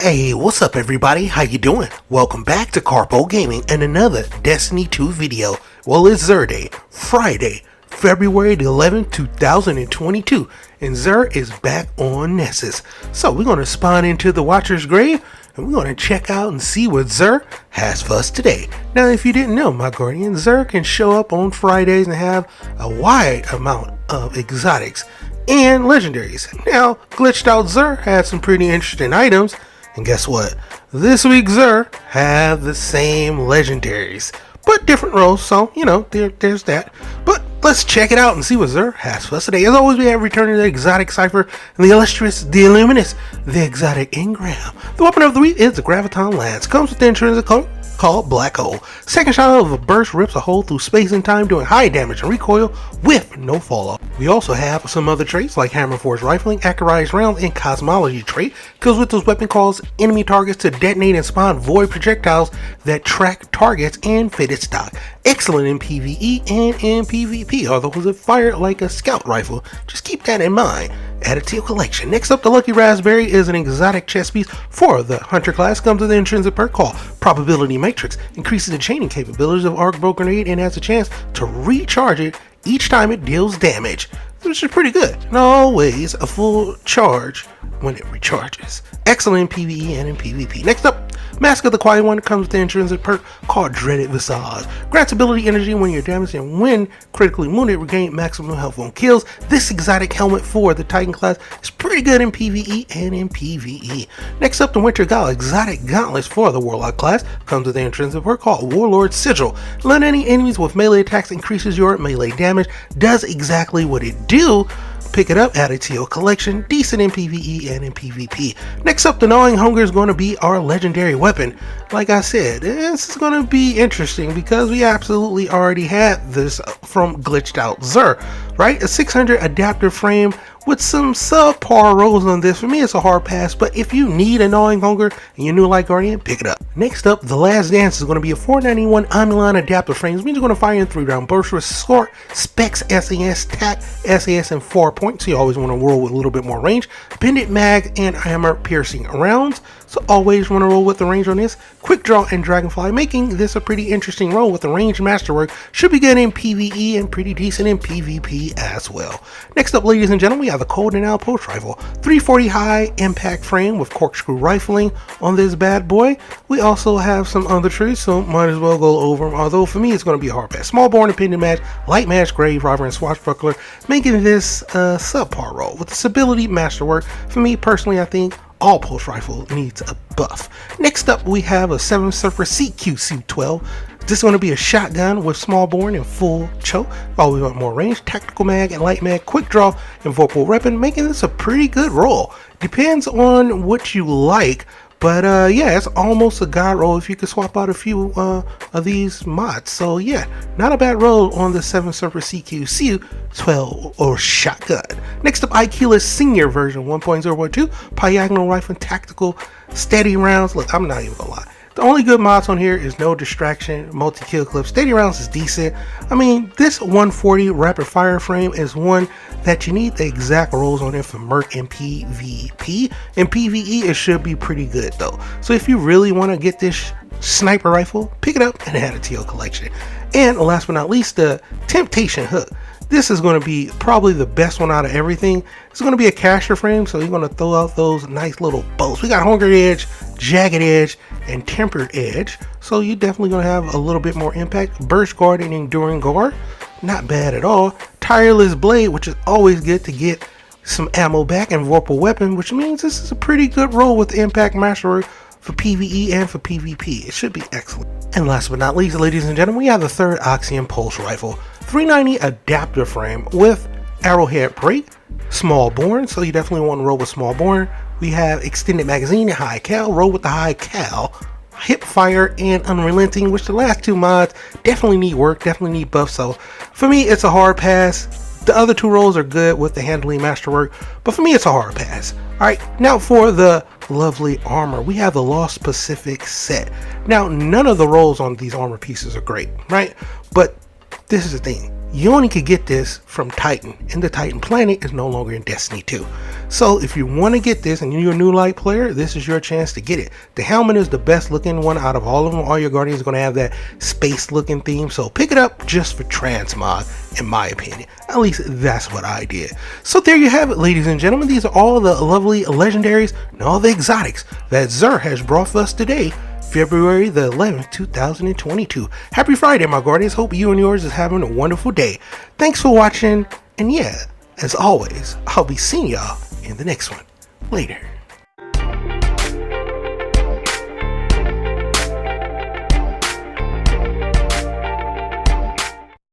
Hey, what's up everybody? How you doing? Welcome back to Karpo Gaming and another Destiny 2 video. Well, it's Xur Day, Friday, February the 11th, 2022, and Xur is back on Nesus. So we're going to spawn into the Watcher's Grave and we're going to check out and see what Xur has for us today. Now, if you didn't know, my guardian, Xur can show up on Fridays and have a wide amount of exotics and legendaries. Now, Glitched Out Xur had some pretty interesting items. And guess what? This week's Xur have the same legendaries, but different roles, so, you know, there's that. But let's check it out and see what Xur has for us today. As always, we have Return to the Exotic Cipher and the Illustrious, the Illuminous, the Exotic Engram. The weapon of the week is the Graviton Lance. Comes with the intrinsic called Black Hole. Second shot of a burst rips a hole through space and time, doing high damage and recoil with no fall off. We also have some other traits like Hammer Force Rifling, Accurized Rounds, and Cosmology trait. Kills with this weapon cause enemy targets to detonate and spawn void projectiles that track targets and fitted stock. Excellent in PvE and in PvP, although it fired like a scout rifle. Just keep that in mind. Add it to your collection. Next up, the Lucky Raspberry is an exotic chess piece for the Hunter class. Comes with an intrinsic perk called Probability Matrix. Increases the chaining capabilities of Arc Bow Grenade and has a chance to recharge it each time it deals damage, which is pretty good. And always a full charge when it recharges. Excellent in PvE and in PvP. Next up, Mask of the Quiet One comes with the intrinsic perk called Dreaded Visage. Grants ability energy when you're damaged, and when critically wounded, regain maximum health on kills. This exotic helmet for the Titan class is pretty good in PvE and in PvE. Next up, the Winter Gala exotic gauntlets for the Warlock class comes with the intrinsic perk called Warlord Sigil. Let any enemies with melee attacks increases your melee damage. Does exactly what it do. Pick it up, add it to your collection. Decent in PvE and in PvP. Next up, the Gnawing Hunger is going to be our legendary weapon. Like I said, this is going to be interesting because we absolutely already had this from Glitched Out Xur, right? A 600 adapter frame with some subpar rolls on this. For me, it's a hard pass, but if you need a Gnawing Hunger and you're new like Guardian, pick it up. Next up, the Last Dance is going to be a 491 Omnilon adapter frame. This means you're going to fire in 3-round bursts with Score, Specs, SAS, TAC, SAS, and 4 points. So you always want to roll with a little bit more range. Pendant Mag and Hammer Piercing rounds. So always want to roll with the range on this. Quick Draw and Dragonfly, making this a pretty interesting roll with the range masterwork. Should be good in PvE and pretty decent in PvP as well. Next up, ladies and gentlemen, we have the Cold and Outpost Rifle. 340 high impact frame with corkscrew rifling on this bad boy. We also have some other traits, so might as well go over them. Although for me, it's going to be a hard pass. Small bore and Pendant Match, Light Match, Grave Robber, and Swashbuckler, making this a subpar roll. With this ability masterwork, for me personally, I think all pulse rifle needs a buff. Next up, we have a 7 Surfer CQC-12. This is going to be a shotgun with small bore and full choke. Always want more range, tactical mag and light mag, quick draw, and vorpal weapon, making this a pretty good roll. Depends on what you like, but yeah, it's almost a god roll if you could swap out a few of these mods. So yeah, not a bad roll on the 7 Surfer CQC-12 or shotgun. Next up, Ikela Senior version 1.0.2, Piago rifle, tactical, steady rounds. Look, I'm not even gonna lie. The only good mods on here is No Distraction, Multi-Kill Clip. Steady rounds is decent. I mean, this 140 rapid fire frame is one that you need the exact rolls on it for Merc and PvP. In PvE, it should be pretty good though. So if you really want to get this sniper rifle, pick it up and add it to your collection. And last but not least, the Temptation Hook. This is going to be probably the best one out of everything. It's going to be a caster frame, so you're going to throw out those nice little bolts. We got Hunger Edge, Jagged Edge, and Tempered Edge. So you're definitely going to have a little bit more impact. Burst Guard and Enduring Guard. Not bad at all. Tireless Blade, which is always good to get some ammo back, and Vorpal Weapon, which means this is a pretty good roll with Impact Mastery for PvE and for PvP. It should be excellent. And last but not least, ladies and gentlemen, we have the 3rd Oxium Pulse Rifle. 390 adapter frame with arrowhead break, small bore, so you definitely want to roll with small bore. We have extended magazine and high cal, roll with the high cal, hip fire and unrelenting, which the last 2 mods definitely need work, definitely need buff. So for me, it's a hard pass. The other 2 rolls are good with the handling masterwork, but for me, it's a hard pass. All right, now for the lovely armor, we have the Lost Pacific set. Now, none of the rolls on these armor pieces are great, right? But this is the thing. you only could get this from Titan, and the Titan planet is no longer in Destiny 2. So if you want to get this and you're a new light player, this is your chance to get it. The helmet is the best looking one out of all of them. All your Guardians are going to have that space looking theme, so pick it up just for transmog, in my opinion. At least that's what I did. So there you have it, ladies and gentlemen. These are all the lovely legendaries and all the exotics that Xur has brought for us today, February the 11th, 2022. Happy Friday, my Guardians. Hope you and yours is having a wonderful day. Thanks for watching, and yeah, as always, I'll be seeing y'all in the next one. Later.